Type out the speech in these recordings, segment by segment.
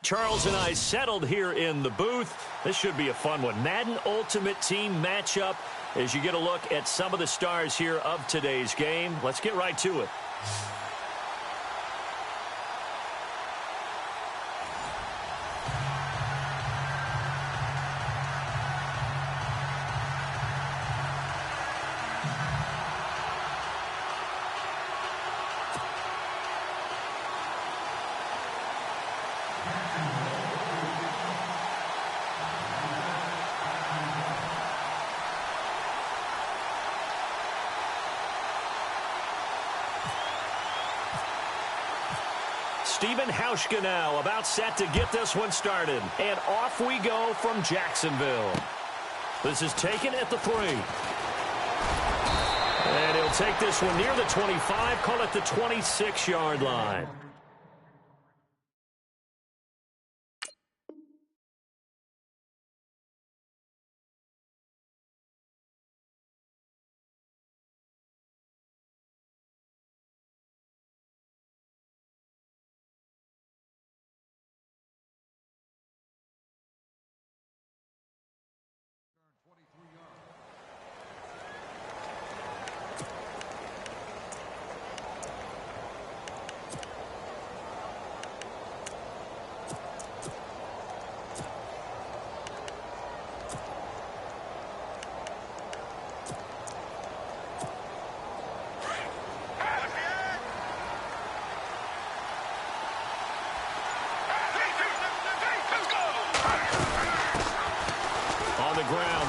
Charles and I settled here in the booth. This should be a fun one. Madden Ultimate Team matchup as you get a look at some of the stars here of today's game. Let's get right to it. Steven Hauschka now about set to get this one started. And off we go from Jacksonville. This is taken at the 3. And he'll take this one near the 25, call it the 26-yard line.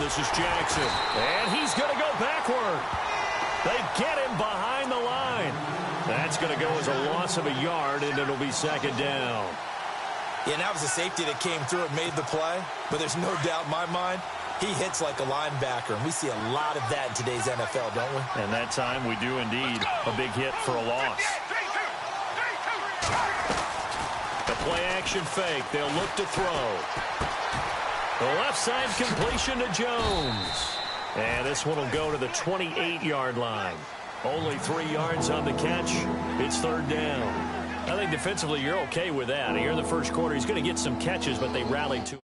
This is Jackson, and he's going to go backward. They get him behind the line. That's going to go as a loss of a yard, and it'll be second down. Yeah, that was a safety that came through and made the play, but there's no doubt in my mind he hits like a linebacker, and we see a lot of that in today's NFL, don't we? And that time we do indeed. A big hit for a loss. The play-action fake. They'll look to throw. The left side completion to Jones. And this one will go to the 28-yard line. Only 3 yards on the catch. It's third down. I think defensively you're okay with that. Here in the first quarter, he's going to get some catches, but they rallied to.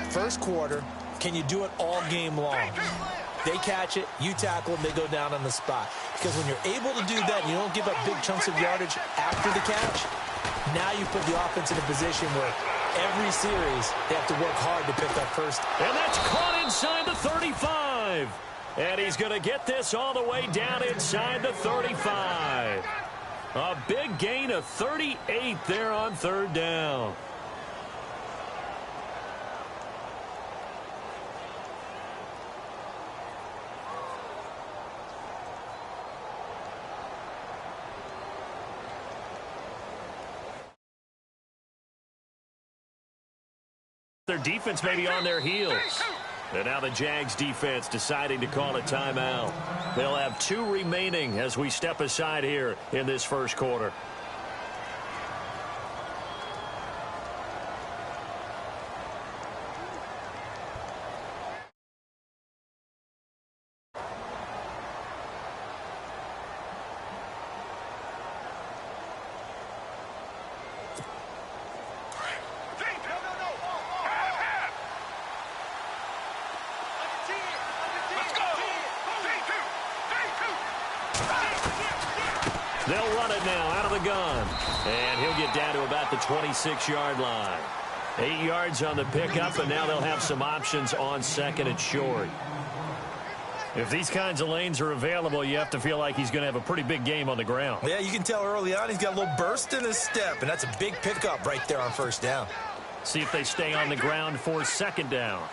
First quarter, can you do it all game long? They catch it, you tackle them, they go down on the spot. Because when you're able to do that and you don't give up big chunks of yardage after the catch, now you put the offense in a position where every series they have to work hard to pick up first. And that's caught inside the 35. And he's going to get this all the way down inside the 35. A big gain of 38 there on third down. Their defense may be on their heels. And now the Jags defense deciding to call a timeout. They'll have 2 remaining as we step aside here in this first quarter. They'll run it now out of the gun. And he'll get down to about the 26-yard line. 8 yards on the pickup, and now they'll have some options on second and short. If these kinds of lanes are available, you have to feel like he's going to have a pretty big game on the ground. Yeah, you can tell early on he's got a little burst in his step, and that's a big pickup right there on first down. See if they stay on the ground for second down.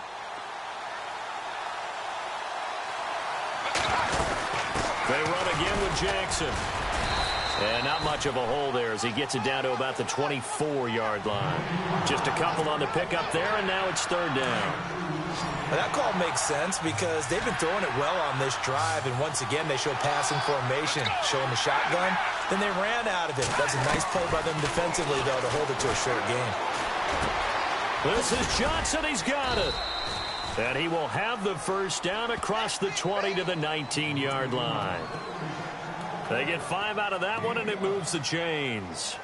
They run again with Jackson. And not much of a hole there as he gets it down to about the 24-yard line. Just a couple on the pickup there, and now it's third down. Well, that call makes sense because they've been throwing it well on this drive, and once again they show passing formation, showing the shotgun. Then they ran out of it. That's a nice play by them defensively, though, to hold it to a short game. This is Johnson. He's got it. And he will have the first down across the 20 to the 19-yard line. They get 5 out of that one, and it moves the chains.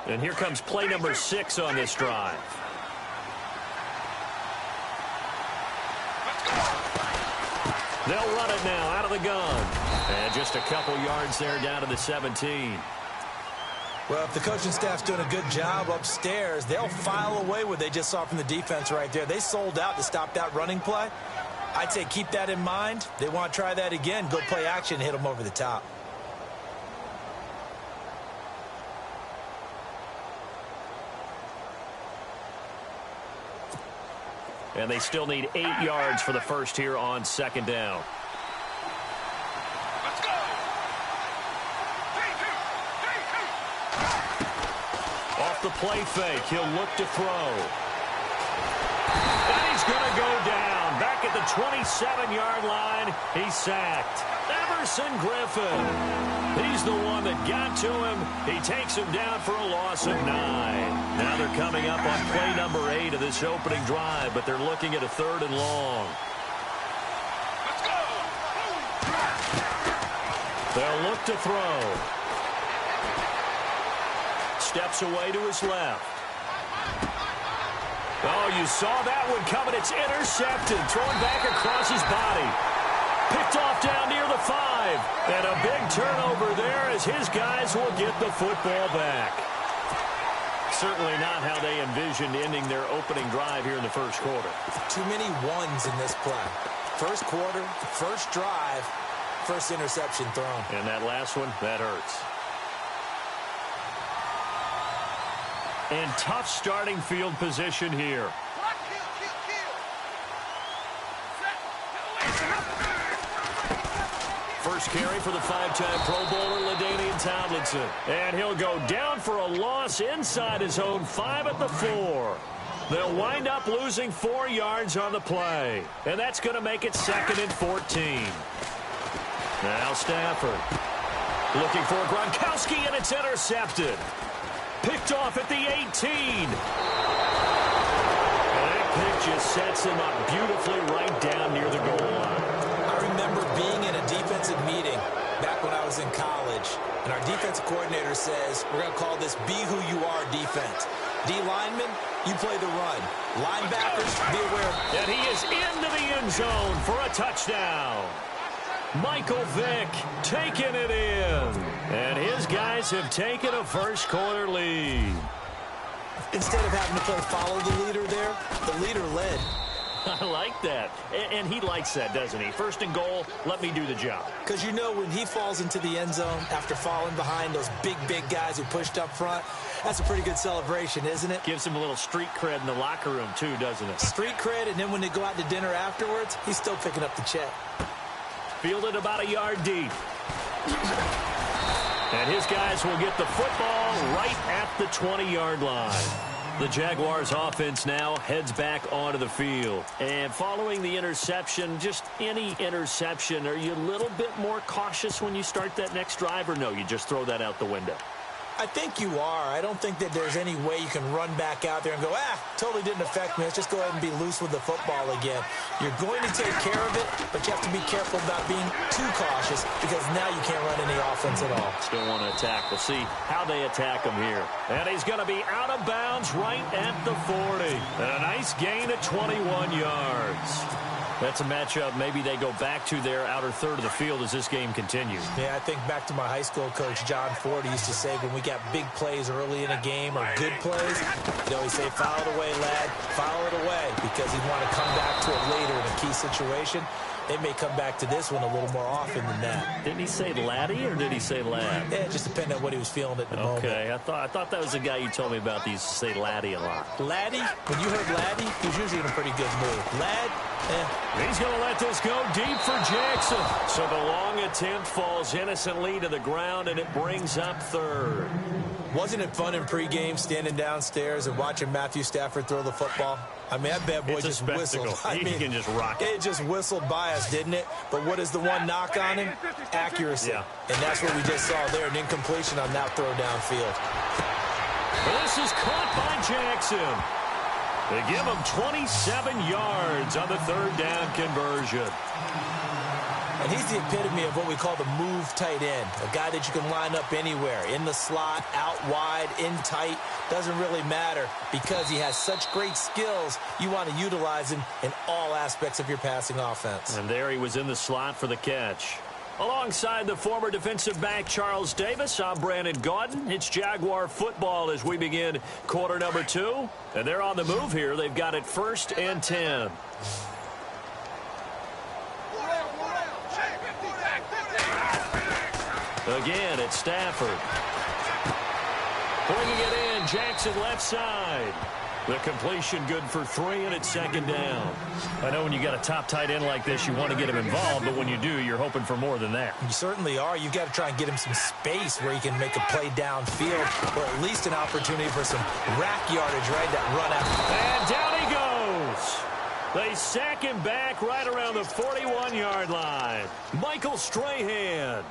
And here comes play number 6 on this drive. They'll run it now out of the gun. And just a couple yards there down to the 17. Well, if the coaching staff's doing a good job upstairs, they'll file away what they just saw from the defense right there. They sold out to stop that running play. I'd say keep that in mind. They want to try that again. Go play action and hit them over the top. And they still need 8 yards for the first here on second down. Let's go. 3-2. Off the play fake, he'll look to throw. And he's going to go down. Back at the 27-yard line, he's sacked. Everson Griffin. He's the one that got to him. He takes him down for a loss of 9. Now they're coming up on play number 8 of this opening drive, but they're looking at a 3rd and long. Let's go. They'll look to throw. Steps away to his left. Oh, you saw that one coming. It's intercepted. Thrown back across his body. Picked off down near the 5. And a big turnover there as his guys will get the football back. Certainly not how they envisioned ending their opening drive here in the first quarter. Too many ones in this play. First quarter, first drive, first interception thrown. And that last one, that hurts. And tough starting field position here. First carry for the 5-time Pro Bowler, LaDainian Tomlinson. And he'll go down for a loss inside his own 5 at the 4. They'll wind up losing 4 yards on the play. And that's going to make it 2nd and 14. Now Stafford looking for Gronkowski, and it's intercepted. Picked off at the 18. And that pick just sets him up beautifully right down near the goal line. I remember being in a defensive meeting back when I was in college, and our defensive coordinator says, we're going to call this be who you are defense. D linemen, you play the run. Linebackers, be aware. And he is into the end zone for a touchdown. Michael Vick taking it in. And his guys have taken a first quarter lead. Instead of having to play follow the leader there, the leader led. I like that. And he likes that, doesn't he? First and goal, let me do the job. Because you know when he falls into the end zone after falling behind those big guys who pushed up front, that's a pretty good celebration, isn't it? Gives him a little street cred in the locker room, too, doesn't it? Street cred, and then when they go out to dinner afterwards, he's still picking up the check. Fielded about a yard deep. And his guys will get the football right at the 20-yard line. The Jaguars offense now heads back onto the field. And following the interception, just any interception, are you a little bit more cautious when you start that next drive, or no, you just throw that out the window? I think you are. I don't think that there's any way you can run back out there and go, totally didn't affect me. Let's just go ahead and be loose with the football again. You're going to take care of it, but you have to be careful about being too cautious because now you can't run any offense at all. Still want to attack. We'll see how they attack him here. And he's going to be out of bounds right at the 40. And a nice gain of 21 yards. That's a matchup maybe they go back to their outer third of the field as this game continues. Yeah, I think back to my high school coach, John Ford. He used to say when we got big plays early in a game or good plays, he'd always say, foul it away, lad, foul it away, because he'd want to come back to it later in a key situation. They may come back to this one a little more often than that. Didn't he say laddie or did he say lad? Yeah, it just depended on what he was feeling at the moment. Okay, I thought that was the guy you told me about that used to say laddie a lot. Laddie? When you heard laddie, he was usually in a pretty good mood. Lad? He's going to let this go deep for Jackson. So the long attempt falls innocently to the ground, and it brings up 3rd. Wasn't it fun in pregame standing downstairs and watching Matthew Stafford throw the football? I mean, that bad boy just whistled. He can just rock it. It just whistled by us, didn't it? But what is the one knock on him? Accuracy. Yeah. And that's what we just saw there, an incompletion on that throw downfield. This is caught by Jackson. They give him 27 yards on the third down conversion. And he's the epitome of what we call the move tight end, a guy that you can line up anywhere, in the slot, out wide, in tight, doesn't really matter because he has such great skills. You want to utilize him in all aspects of your passing offense. And there he was in the slot for the catch. Alongside the former defensive back Charles Davis, I'm Brandon Gaudin. It's Jaguar football as we begin quarter number 2. And they're on the move here. They've got it 1st and 10. Again, it's Stafford. Bringing it in, Jackson left side. The completion good for 3, and it's 2nd down. I know when you got a top tight end like this, you want to get him involved, but when you do, you're hoping for more than that. You certainly are. You've got to try and get him some space where he can make a play downfield, or at least an opportunity for some rack yardage, right? That run out. And down he goes. They sack him back right around the 41-yard line. Michael Strahan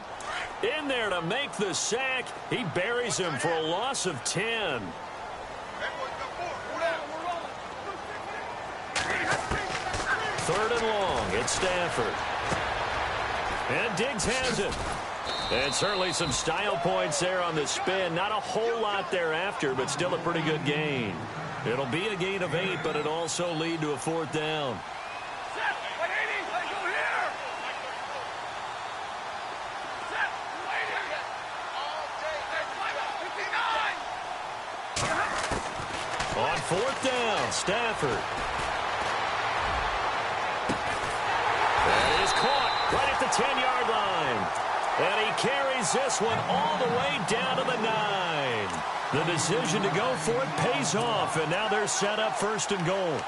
in there to make the sack. He buries him for a loss of 10. Third and long, it's Stafford. And Diggs has it. And certainly some style points there on the spin. Not a whole lot thereafter, but still a pretty good gain. It'll be a gain of 8, but it'll also lead to a 4th down. On 4th down, Stafford. That is caught right at the 10-yard line. And he carries this one all the way down to the 9. The decision to go for it pays off, and now they're set up 1st and goal.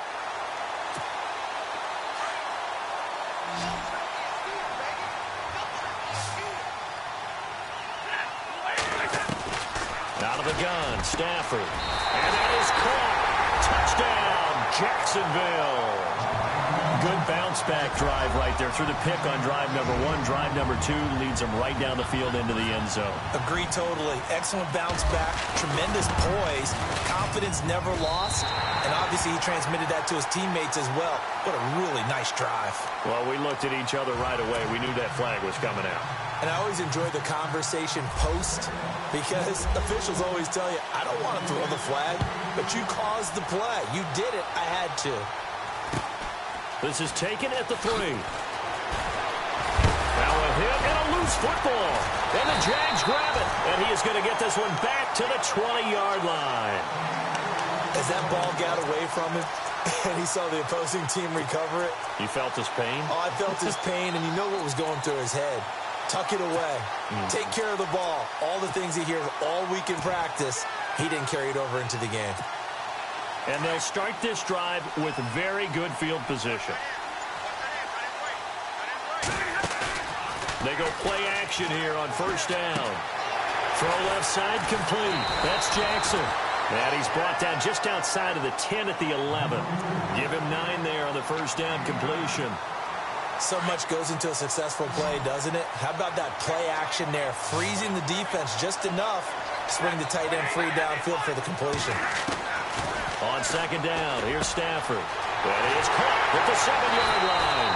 Out of the gun, Stafford. And that is caught. Touchdown, Jacksonville. Good bounce-back drive right there through the pick on drive number 1. Drive number 2 leads them right down the field into the end zone. Agree totally. Excellent bounce-back, tremendous poise, confidence never lost, and obviously he transmitted that to his teammates as well. What a really nice drive. Well, we looked at each other right away. We knew that flag was coming out. And I always enjoy the conversation post because officials always tell you, I don't want to throw the flag, but you caused the play. You did it. I had to. This is taken at the 3. Now a hit and a loose football. And the Jags grab it. And he is going to get this one back to the 20-yard line. As that ball got away from him and he saw the opposing team recover it. You felt his pain? Oh, I felt his pain, and you know what was going through his head. Tuck it away. Take care of the ball. All the things he hears all week in practice, he didn't carry it over into the game. And they'll start this drive with very good field position. They go play action here on 1st down. Throw left side complete. That's Jackson. And he's brought down just outside of the 10 at the 11. Give him 9 there on the 1st down completion. So much goes into a successful play, doesn't it? How about that play action there? Freezing the defense just enough to swing the tight end free downfield for the completion. On 2nd down, here's Stafford. And he is caught at the 7-yard line.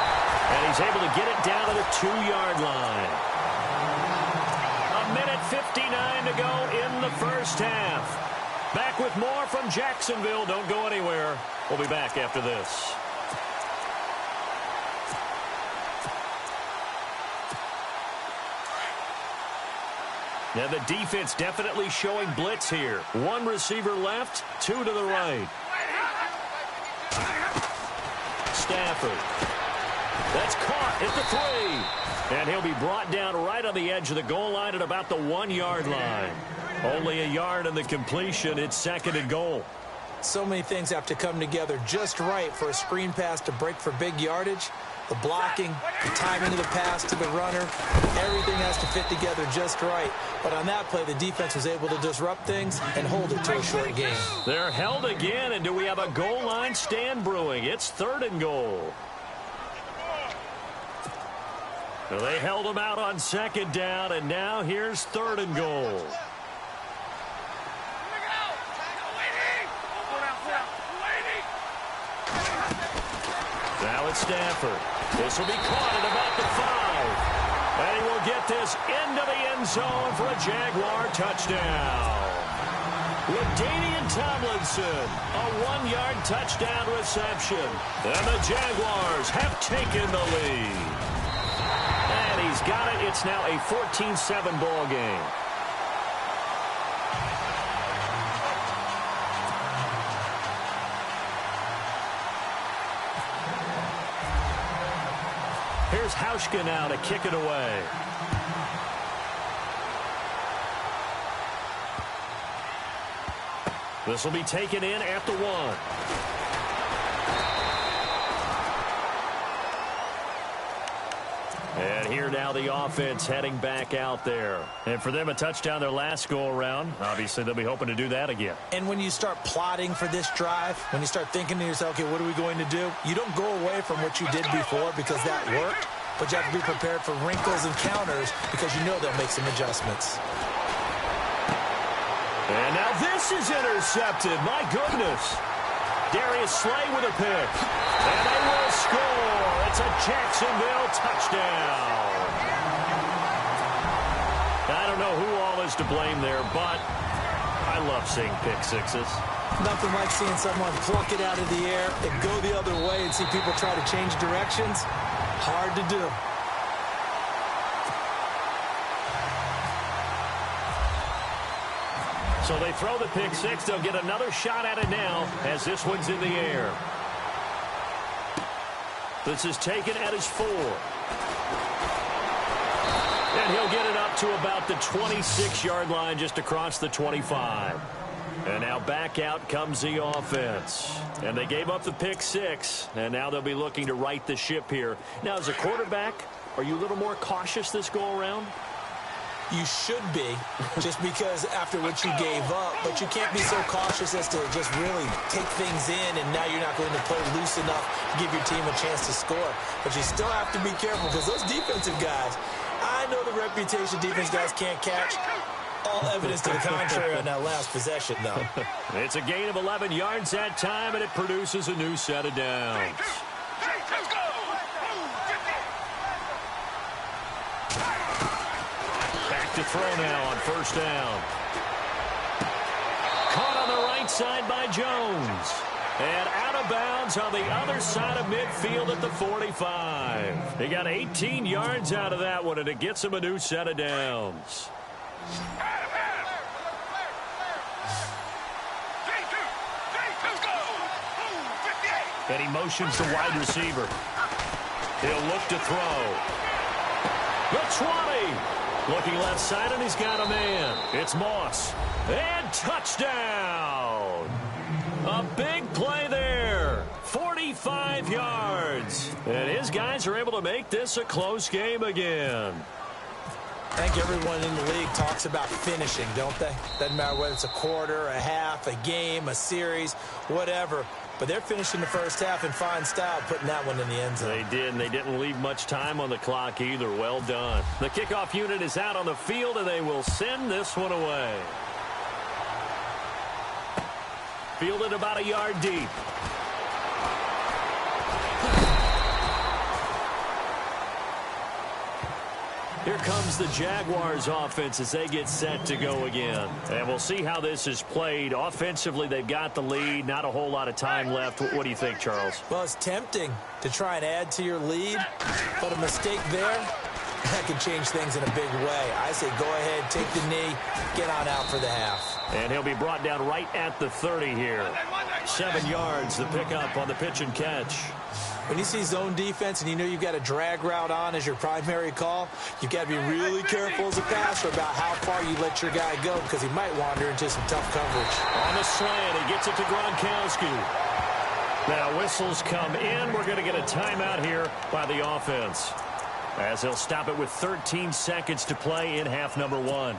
And he's able to get it down to the 2-yard line. 1:59 to go in the 1st half. Back with more from Jacksonville. Don't go anywhere. We'll be back after this. Now the defense definitely showing blitz here. 1 receiver left, 2 to the right. Stafford. That's caught at the 3. And he'll be brought down right on the edge of the goal line at about the 1-yard line. Only a yard in the completion. It's 2nd and goal. So many things have to come together just right for a screen pass to break for big yardage. The blocking, the timing of the pass to the runner, everything has to fit together just right. But on that play, the defense was able to disrupt things and hold it to a short game. They're held again, and do we have a goal line stand brewing? It's 3rd and goal. So they held them out on 2nd down, and now here's 3rd and goal. with Stafford. This will be caught at about the 5. And he will get this into the end zone for a Jaguar touchdown. LaDainian Tomlinson, a 1-yard touchdown reception. And the Jaguars have taken the lead. And he's got it. It's now a 14-7 ball game. Here's Hauschka now to kick it away. This will be taken in at the 1. And here now the offense heading back out there. And for them, a touchdown their last go-around. Obviously, they'll be hoping to do that again. And when you start plotting for this drive, when you start thinking to yourself, okay, what are we going to do? You don't go away from what you did before because that worked. But you have to be prepared for wrinkles and counters because you know they'll make some adjustments. And now this is intercepted. My goodness. Darius Slay with a pick. And they will score. It's a Jacksonville touchdown. I don't know who all is to blame there, but I love seeing pick sixes. Nothing like seeing someone pluck it out of the air and go the other way and see people try to change directions. Hard to do. So they throw the pick six. They'll get another shot at it now as this one's in the air. This is taken at his 4. And he'll get it up to about the 26-yard line just across the 25. And now back out comes the offense. And they gave up the pick six. And now they'll be looking to right the ship here. Now, as a quarterback, are you a little more cautious this go-around? You should be, just because after what you gave up. But you can't be so cautious as to just really take things in, and now you're not going to play loose enough to give your team a chance to score. But you still have to be careful because those defensive guys, I know the reputation defense guys can't catch. All evidence to the contrary on that last possession, though. It's a gain of 11 yards that time, and it produces a new set of downs. Back to throw now on first down. Caught on the right side by Jones. And out of bounds on the other side of midfield at the 45. He got 18 yards out of that one, and it gets him a new set of downs. And he motions the wide receiver. He'll look to throw. The 20. Looking left side, and he's got a man. It's Moss. And touchdown. A big play there. 45 yards. And his guys are able to make this a close game again. I think everyone in the league talks about finishing, don't they? Doesn't matter whether it's a quarter, a half, a game, a series, whatever. But they're finishing the first half in fine style, putting that one in the end zone. They did, and they didn't leave much time on the clock either. Well done. The kickoff unit is out on the field, and they will send this one away. Fielded about a yard deep. Here comes the Jaguars offense as they get set to go again. And we'll see how this is played. Offensively, they've got the lead. Not a whole lot of time left. What do you think, Charles? Well, it's tempting to try and add to your lead, but a mistake there, that can change things in a big way. I say go ahead, take the knee, get on out for the half. And he'll be brought down right at the 30 here. 7 yards, the pickup on the pitch and catch. When you see zone defense and you know you've got a drag route on as your primary call, you've got to be really careful as a passer about how far you let your guy go because he might wander into some tough coverage. On the slant, he gets it to Gronkowski. Now whistles come in. We're going to get a timeout here by the offense, as they'll stop it with 13 seconds to play in half number 1.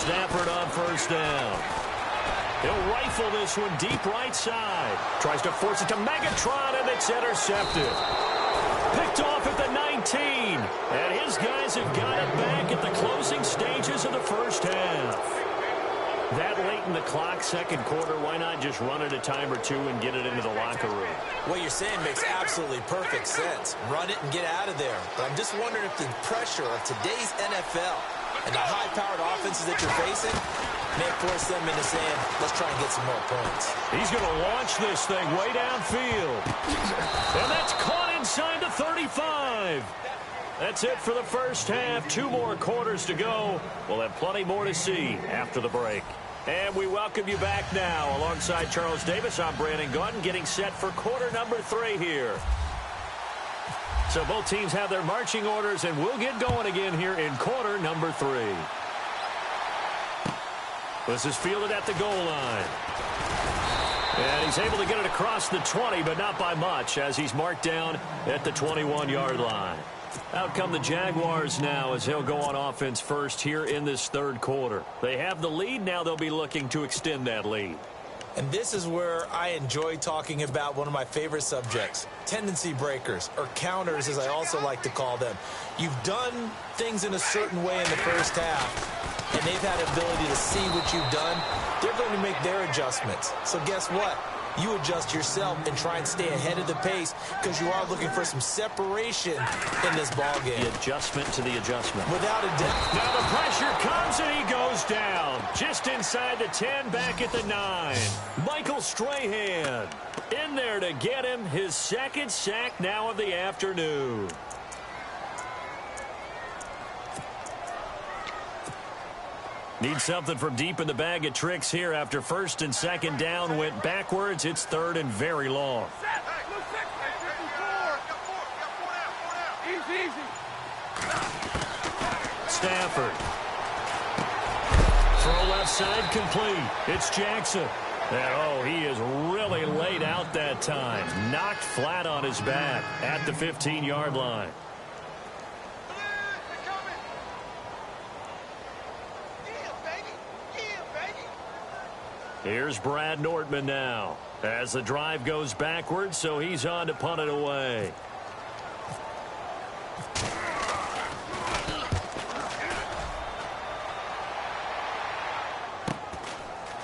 Stafford on first down. He'll rifle this one deep right side. Tries to force it to Megatron, and it's intercepted. Picked off at the 19. And his guys have got it back at the closing stages of the first half. That late in the clock, second quarter, why not just run it a time or two and get it into the locker room? What you're saying makes absolutely perfect sense. Run it and get out of there. But I'm just wondering if the pressure of today's NFL and the high-powered offenses that you're facing may force them into saying, let's try and get some more points. He's going to launch this thing way downfield. And that's caught inside the 35. That's it for the first half. 2 more quarters to go. We'll have plenty more to see after the break. And we welcome you back now. Alongside Charles Davis, I'm Brandon Gaudin, getting set for quarter number 3 here. So both teams have their marching orders, and we'll get going again here in quarter number 3. This is fielded at the goal line. And he's able to get it across the 20, but not by much, as he's marked down at the 21-yard line. Out come the Jaguars now as he'll go on offense first here in this third quarter. They have the lead. Now they'll be looking to extend that lead. And this is where I enjoy talking about one of my favorite subjects, tendency breakers, or counters as I also like to call them. You've done things in a certain way in the first half, and they've had the ability to see what you've done. They're going to make their adjustments. So guess what? You adjust yourself and try and stay ahead of the pace because you are looking for some separation in this ballgame. The adjustment to the adjustment. Without a doubt. Now the pressure comes and he goes down. Just inside the 10, back at the 9. Michael Strahan in there to get him his second sack now of the afternoon. Need something from deep in the bag of tricks here after first and second down went backwards. It's third and very long. Stafford. Throw left side complete. It's Jackson. And, he is really laid out that time. Knocked flat on his back at the 15-yard line. Here's Brad Nordman now as the drive goes backwards, so he's on to punt it away.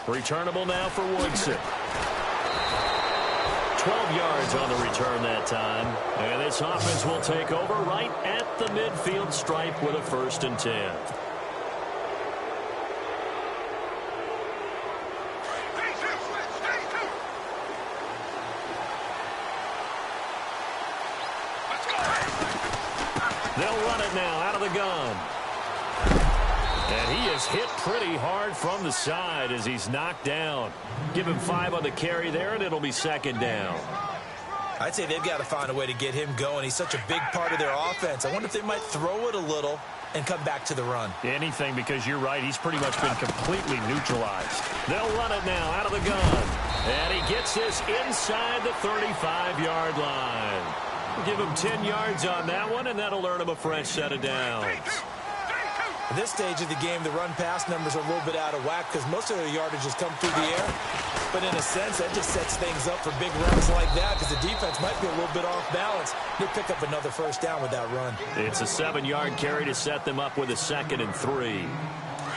Returnable now for Woodson. 12 yards on the return that time. And this offense will take over right at the midfield stripe with a 1st and 10. They'll run it now out of the gun. And he is hit pretty hard from the side as he's knocked down. Give him 5 on the carry there, and it'll be second down. I'd say they've got to find a way to get him going. He's such a big part of their offense. I wonder if they might throw it a little and come back to the run. Anything, because you're right. He's pretty much been completely neutralized. They'll run it now out of the gun. And he gets this inside the 35-yard line. Give him 10 yards on that one, and that'll earn him a fresh set of downs. At this stage of the game, the run-pass numbers are a little bit out of whack because most of their yardage has come through the air. But in a sense, that just sets things up for big runs like that because the defense might be a little bit off balance. They'll pick up another first down with that run. It's a 7-yard carry to set them up with a 2nd and 3.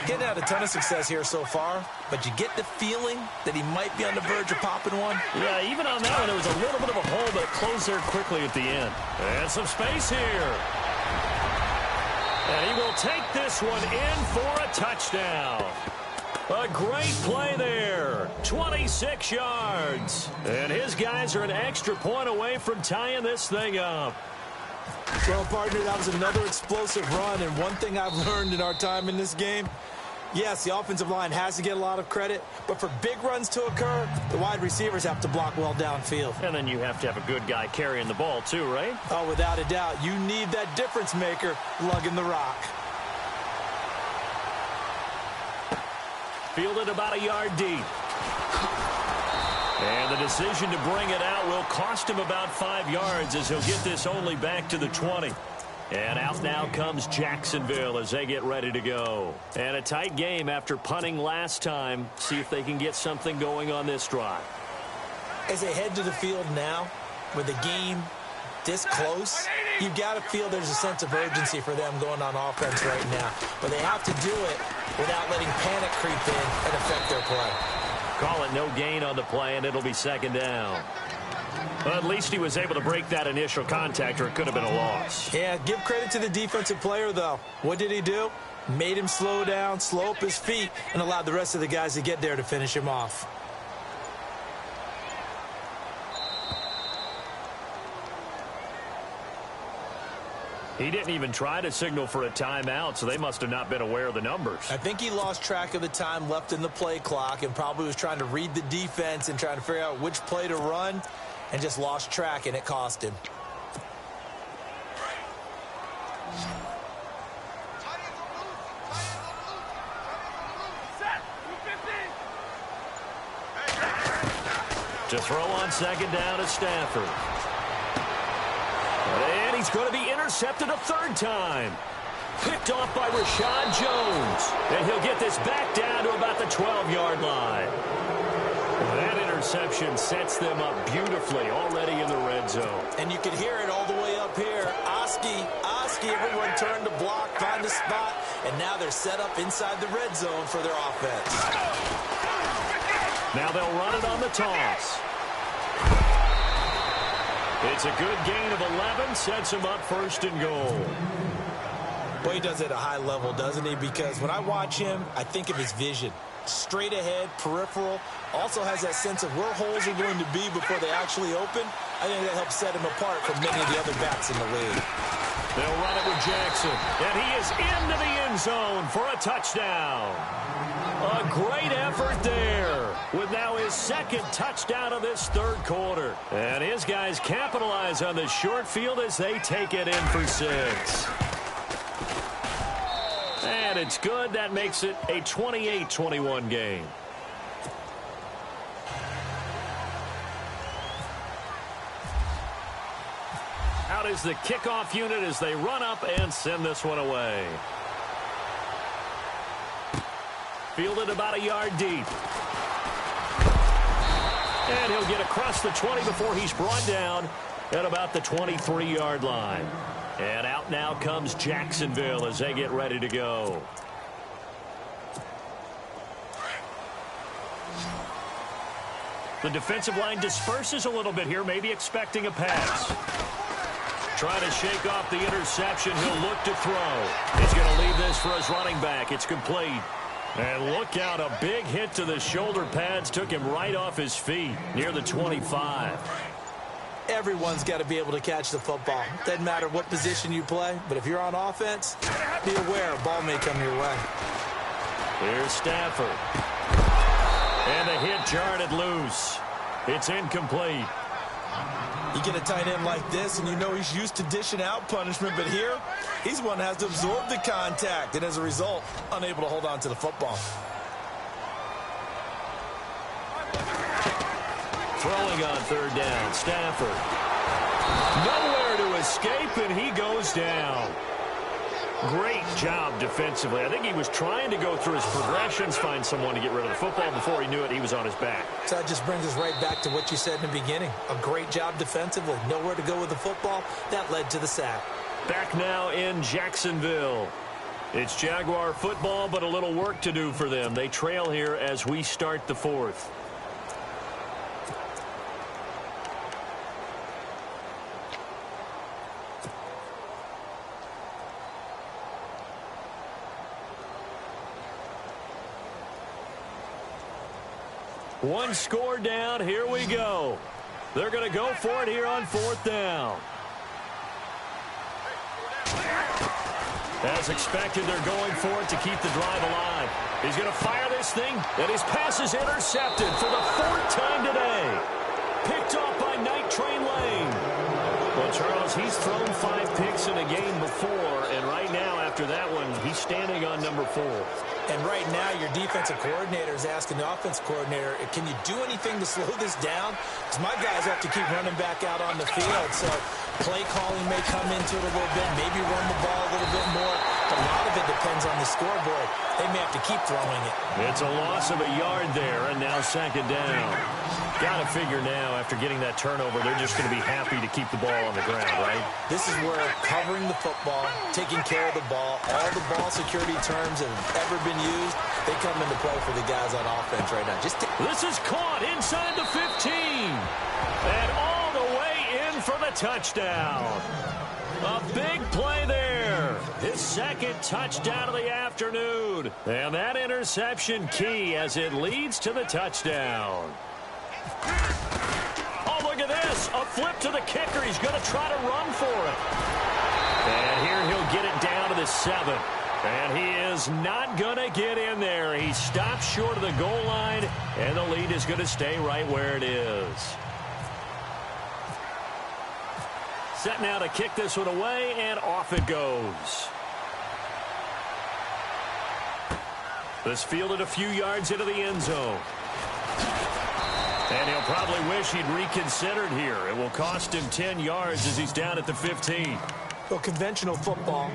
Getting out a ton of success here so far, but you get the feeling that he might be on the verge of popping one. Yeah, even on that one, there was a little bit of a hole, but it closed there quickly at the end. And some space here. And he will take this one in for a touchdown. A great play there. 26 yards. And his guys are an extra point away from tying this thing up. Well, partner, that was another explosive run. And one thing I've learned in our time in this game, yes, the offensive line has to get a lot of credit, but for big runs to occur, the wide receivers have to block well downfield. And then you have to have a good guy carrying the ball too, right? Oh, without a doubt. You need that difference maker lugging the rock. Fielded about a yard deep. And the decision to bring it out will cost him about 5 yards as he'll get this only back to the 20. And out now comes Jacksonville as they get ready to go. And a tight game after punting last time. See if they can get something going on this drive. As they head to the field now, with the game this close, You've got to feel there's a sense of urgency for them going on offense right now. But they have to do it without letting panic creep in and affect their play. Call it no gain on the play, and it'll be second down. Well, at least he was able to break that initial contact, or it could have been a loss. Yeah, give credit to the defensive player, though. What did he do? Made him slow down, slow up his feet, and allowed the rest of the guys to get there to finish him off. He didn't even try to signal for a timeout, so they must have not been aware of the numbers. I think he lost track of the time left in the play clock and probably was trying to read the defense and trying to figure out which play to run and just lost track, and it cost him. To throw on second down is Stafford. And he's going to be intercepted a third time. Picked off by Rashad Jones. And he'll get this back down to about the 12-yard line. That interception sets them up beautifully already in the red zone. And you can hear it all the way up here. Oski, everyone turned to block, find a spot, and now they're set up inside the red zone for their offense. Now they'll run it on the toss. It's a good gain of 11, sets him up first and goal. Well, he does it at a high level, doesn't he? Because when I watch him, I think of his vision. Straight ahead, peripheral, also has that sense of where holes are going to be before they actually open. I think that helps set him apart from many of the other backs in the league. They'll run it with Jackson, and he is into the end zone for a touchdown. A great effort there with now his second touchdown of this third quarter. And his guys capitalize on the short field as they take it in for 6. And it's good. That makes it a 28-21 game. Out is the kickoff unit as they run up and send this one away. Fielded about a yard deep. And he'll get across the 20 before he's brought down at about the 23-yard line. And out now comes Jacksonville as they get ready to go. The defensive line disperses a little bit here, maybe expecting a pass. Trying to shake off the interception. He'll look to throw. He's going to leave this for his running back. It's complete. And look out, a big hit to the shoulder pads took him right off his feet near the 25. Everyone's got to be able to catch the football. Doesn't matter what position you play, but if you're on offense, be aware a ball may come your way. Here's Stafford. And the hit jarred it loose. It's incomplete. You get a tight end like this, and you know he's used to dishing out punishment, but here, he's one that has to absorb the contact, and as a result, unable to hold on to the football. Throwing on third down, Stafford. Nowhere to escape, and he goes down. Great job defensively. I think he was trying to go through his progressions, find someone to get rid of the football. Before he knew it, he was on his back. So that just brings us right back to what you said in the beginning. A great job defensively. Nowhere to go with the football. That led to the sack. Back now in Jacksonville. It's Jaguar football, but a little work to do for them. They trail here as we start the fourth. One score down. Here we go. They're going to go for it here on fourth down. As expected, they're going for it to keep the drive alive. He's going to fire this thing, and his pass is intercepted for the fourth time today. Picked off by Night Train Lane. Well, Charles, he's thrown 5 picks in a game before, and right now, after that one, he's standing on number 4. And right now, your defensive coordinator is asking the offense coordinator, can you do anything to slow this down? Because my guys have to keep running back out on the field. So play calling may come into it a little bit, maybe run the ball a little bit more. A lot of it depends on the scoreboard. They may have to keep throwing it. It's a loss of a yard there, and now second down. Got to figure now, after getting that turnover, they're just going to be happy to keep the ball on the ground, right? This is where covering the football, taking care of the ball, all the ball security terms that have ever been used, they come into play for the guys on offense right now. This is caught inside the 15. And all the way in for the touchdown. A big play there. His second touchdown of the afternoon. And that interception key as it leads to the touchdown. Oh, look at this. A flip to the kicker. He's going to try to run for it. And here he'll get it down to the 7. And he is not going to get in there. He stops short of the goal line, and the lead is going to stay right where it is. Set now to kick this one away, and off it goes. This fielded a few yards into the end zone. And he'll probably wish he'd reconsidered here. It will cost him 10 yards as he's down at the 15. Well, conventional football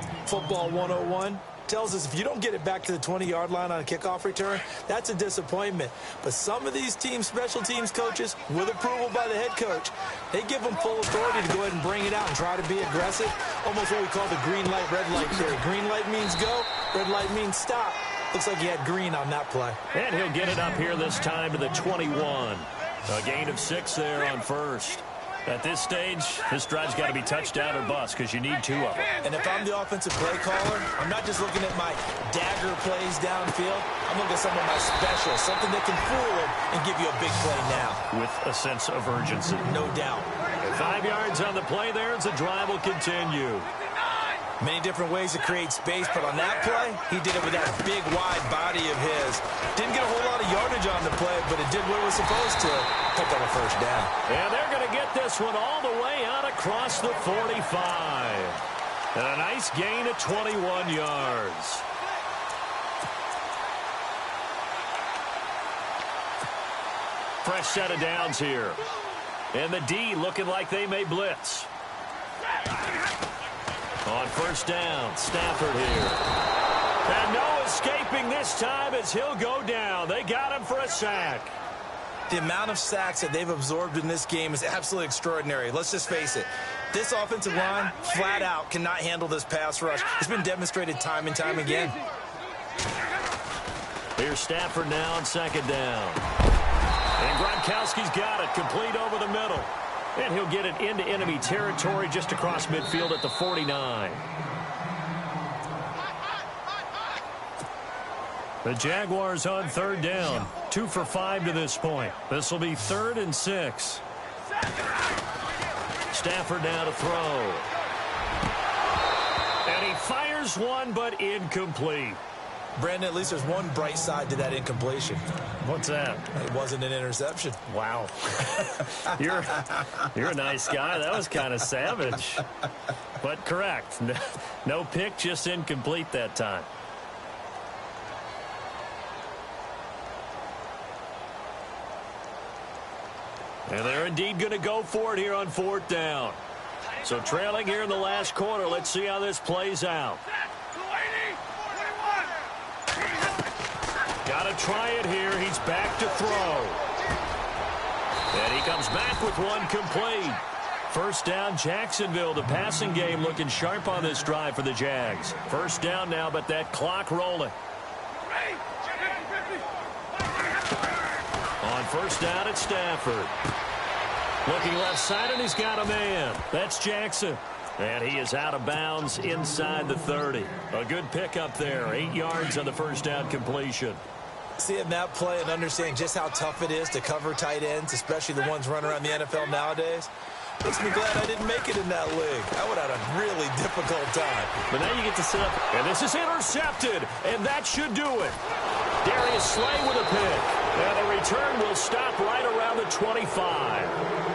101, tells us if you don't get it back to the 20-yard line on a kickoff return, that's a disappointment. But some of these teams, special teams coaches, with approval by the head coach, they give them full authority to go ahead and bring it out and try to be aggressive. Almost what we call the green light, red light theory. Green light means go, red light means stop. Looks like he had green on that play. And he'll get it up here this time to the 21. A gain of 6 there on first. At this stage, this drive's got to be touchdown or bust because you need 2 of them. And if I'm the offensive play caller, I'm not just looking at my dagger plays downfield. I'm looking at some of my specials, something that can fool them and give you a big play now. With a sense of urgency. No doubt. 5 yards on the play there as the drive will continue. Many different ways to create space, but on that play, he did it with that big, wide body of his. Didn't get a whole lot of yardage on the play, but it did what it was supposed to. Picked up a first down. And they're going to get this one all the way out across the 45. And a nice gain of 21 yards. Fresh set of downs here. And the D looking like they may blitz. On first down, Stafford here. And no escaping this time as he'll go down. They got him for a sack. The amount of sacks that they've absorbed in this game is absolutely extraordinary. Let's just face it. This offensive line, flat out, cannot handle this pass rush. It's been demonstrated time and time again. Here's Stafford now on second down. And Gronkowski's got it, complete over the middle. And he'll get it into enemy territory just across midfield at the 49. The Jaguars on third down. 2 for 5 to this point. This will be 3rd and 6. Stafford now to throw. And he fires one, but incomplete. Brandon, at least there's one bright side to that incompletion. What's that? It wasn't an interception. Wow. You're a nice guy. That was kind of savage. But correct. No pick, just incomplete that time. And they're indeed going to go for it here on 4th down. So trailing here in the last quarter. Let's see how this plays out. Got to try it here. He's back to throw. And he comes back with one complete. First down, Jacksonville. The passing game looking sharp on this drive for the Jags. First down now, but that clock rolling. On first down, it's Stafford. Looking left side, and he's got a man. That's Jackson. And he is out of bounds inside the 30. A good pickup there. 8 yards on the first down completion. Seeing that play and understanding just how tough it is to cover tight ends, especially the ones running around the NFL nowadays, makes me glad I didn't make it in that league. I would have had a really difficult time. But now you get to sit up. And this is intercepted. And that should do it. Darius Slay with a pick. And the return will stop right around the 25.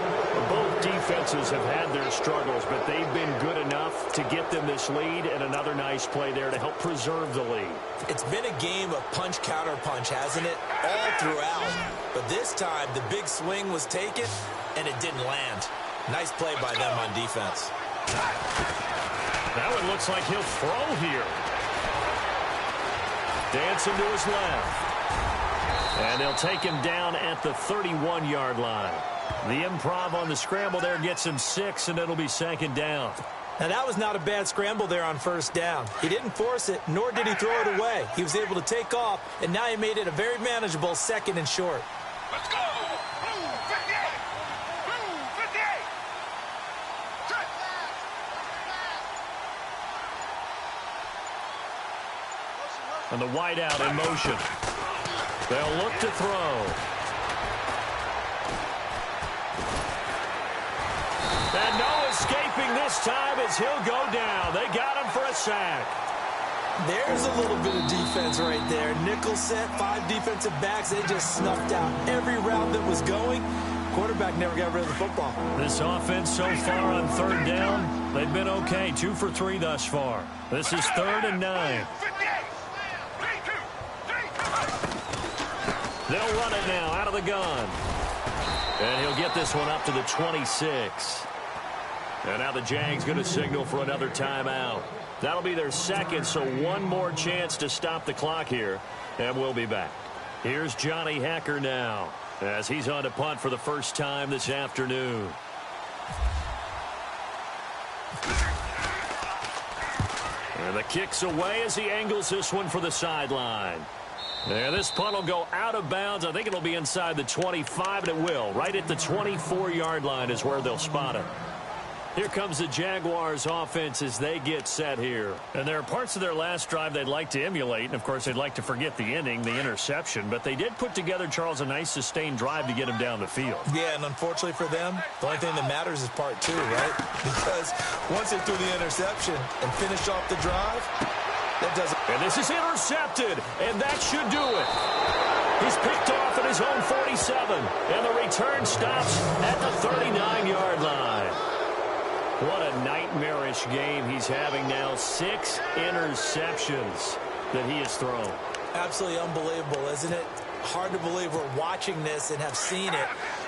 Both defenses have had their struggles, but they've been good enough to get them this lead, and another nice play there to help preserve the lead. It's been a game of punch-counter-punch, hasn't it? All throughout. But this time, the big swing was taken, and it didn't land. Nice play by them on defense. Now it looks like he'll throw here. Dancing to his left. And they'll take him down at the 31-yard line. The improv on the scramble there gets him 6, and it'll be second down. Now, that was not a bad scramble there on first down. He didn't force it, nor did he throw it away. He was able to take off, and now he made it a very manageable 2nd and short. Let's go! Blue 58! Blue 58! Set! And the wideout in motion. They'll look to throw. And no escaping this time as he'll go down. They got him for a sack. There's a little bit of defense right there. Nickel set, 5 defensive backs. They just snuffed out every route that was going. Quarterback never got rid of the football. This offense so far on 3rd down, they've been okay. 2 for 3 thus far. This is 3rd and 9. They'll run it now out of the gun. And he'll get this one up to the 26. And now the Jags going to signal for another timeout. That'll be their 2nd, so one more chance to stop the clock here. And we'll be back. Here's Johnny Hacker now as he's on to punt for the first time this afternoon. And the kick's away as he angles this one for the sideline. And this punt will go out of bounds. I think it'll be inside the 25, and it will. Right at the 24-yard line is where they'll spot it. Here comes the Jaguars offense as they get set here. And there are parts of their last drive they'd like to emulate. And, of course, they'd like to forget the ending, the interception. But they did put together, Charles, a nice sustained drive to get him down the field. Yeah, and unfortunately for them, the only thing that matters is part 2, right? Because once they threw the interception and finished off the drive, that doesn't. And this is intercepted, and that should do it. He's picked off at his own 47, and the return stops at the 39-yard line. What a nightmarish game he's having now. 6 interceptions that he has thrown. Absolutely unbelievable, isn't it? Hard to believe we're watching this and have seen it,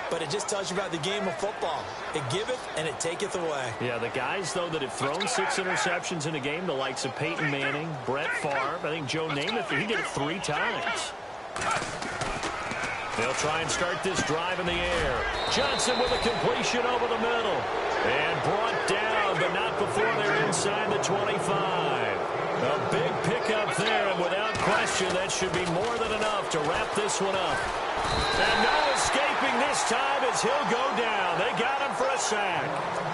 but it just tells you about the game of football. It giveth and it taketh away. Yeah, the guys, though, that have thrown 6 interceptions in a game, the likes of Peyton Manning, Brett Favre, I think Joe Namath, he did it 3 times. They'll try and start this drive in the air. Johnson with a completion over the middle. And brought down, but not before they're inside the 25. A big pickup there, and without question, that should be more than enough to wrap this one up. And no escaping this time as he'll go down. They got him for a sack.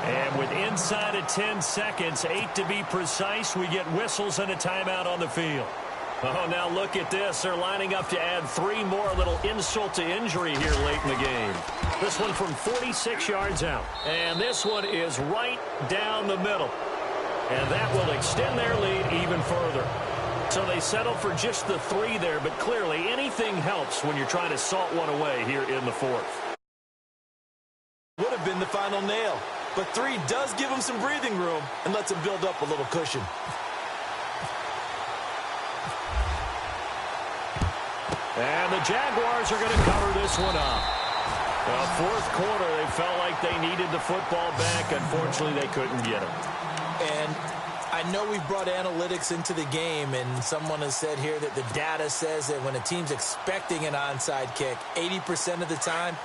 And with inside of 10 seconds, 8 to be precise, we get whistles and a timeout on the field. Oh, now look at this. They're lining up to add 3 more, a little insult to injury here late in the game. This one from 46 yards out. And this one is right down the middle. And that will extend their lead even further. So they settle for just the 3 there, but clearly anything helps when you're trying to salt one away here in the 4th. Would have been the final nail. But 3 does give them some breathing room and lets them build up a little cushion. And the Jaguars are going to cover this one up. Well, 4th quarter, they felt like they needed the football back. Unfortunately, they couldn't get it. And I know we've brought analytics into the game, and someone has said here that the data says that when a team's expecting an onside kick, 80% of the time,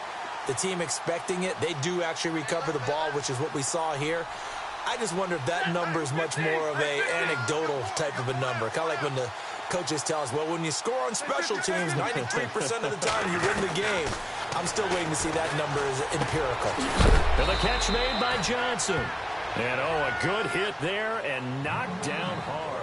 the team expecting it, they do actually recover the ball, which is what we saw here. I just wonder if that number is much more of a anecdotal type of a number. Kind of like when the coaches tell us, well, when you score on special teams, 93% of the time you win the game. I'm still waiting to see that number is empirical. And the catch made by Johnson. And, oh, a good hit there and knocked down hard.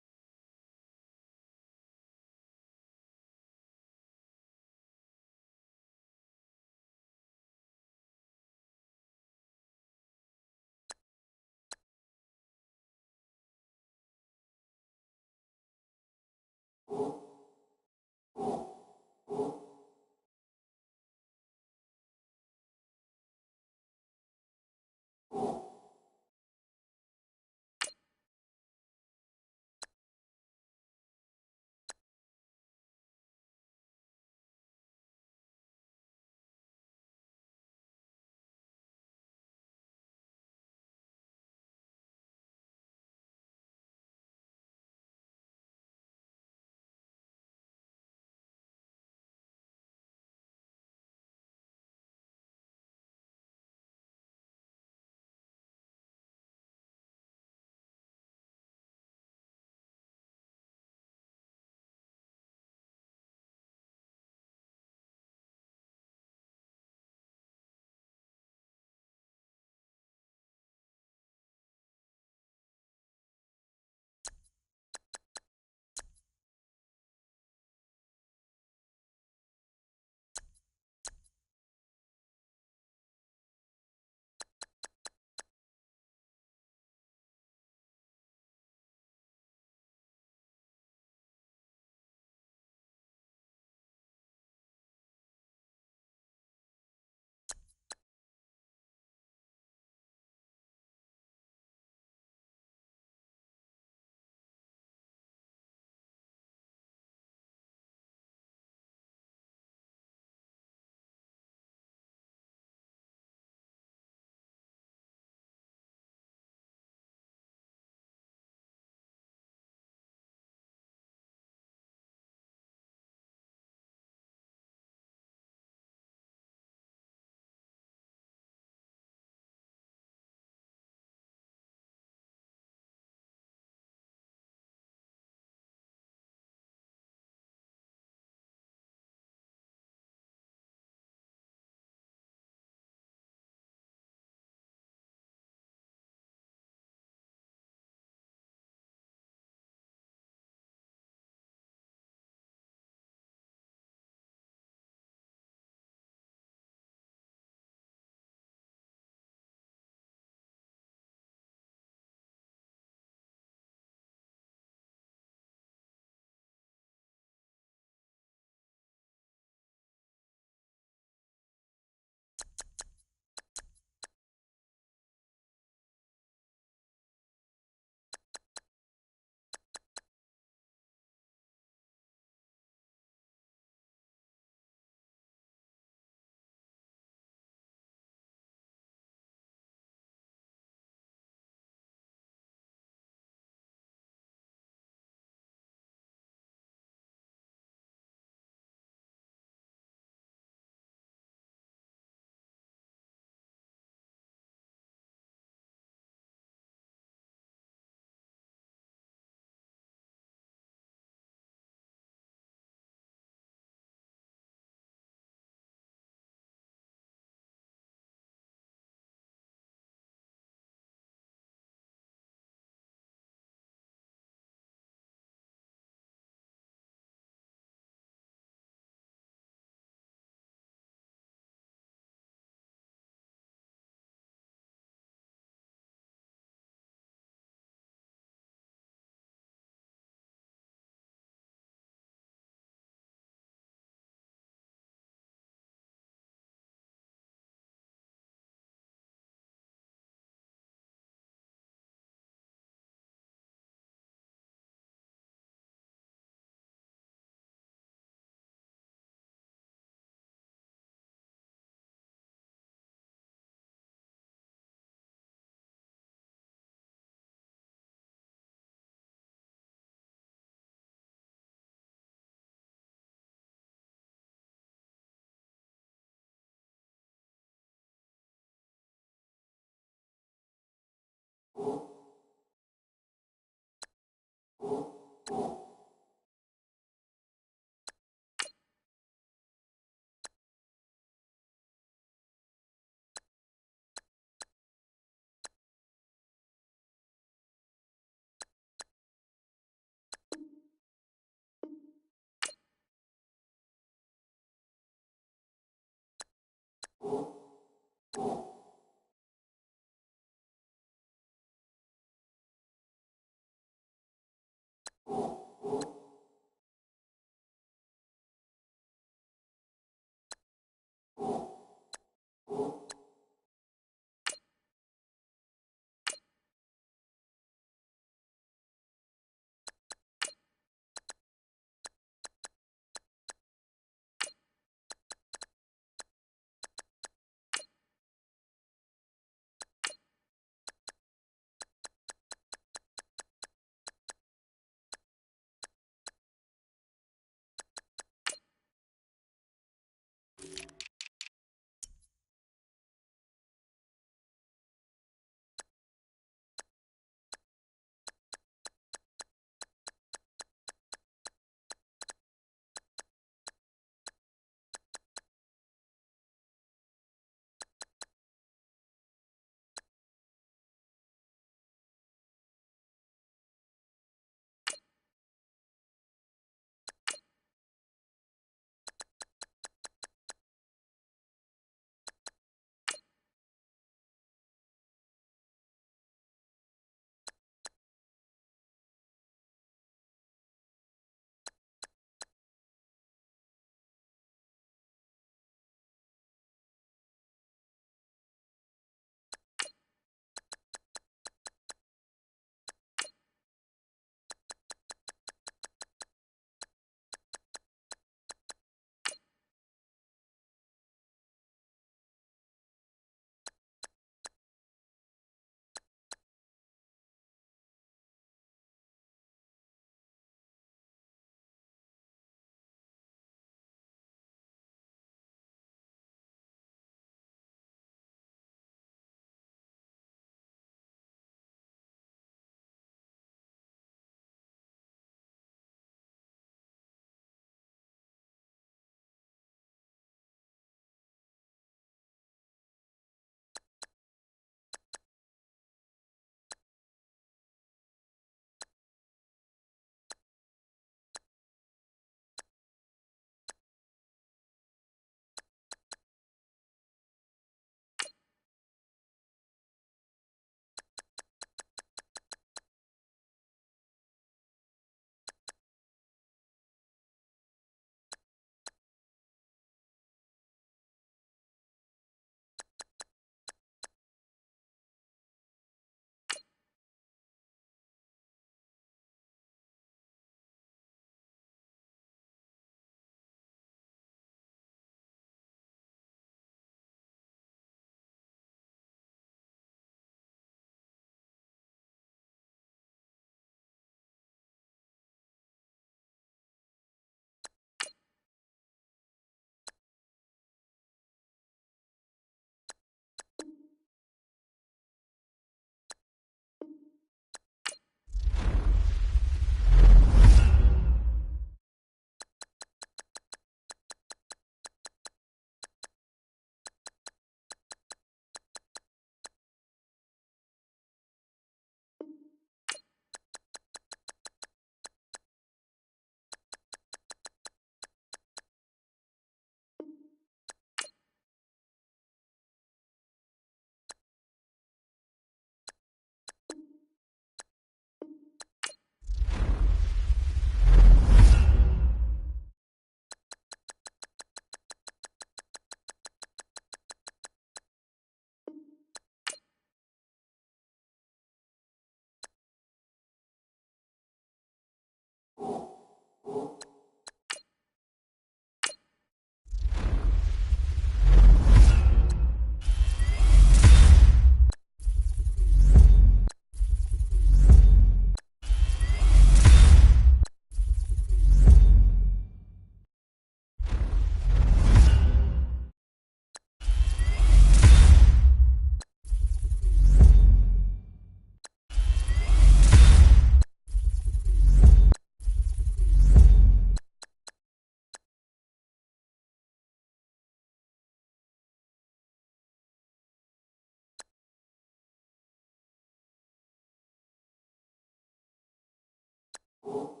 you.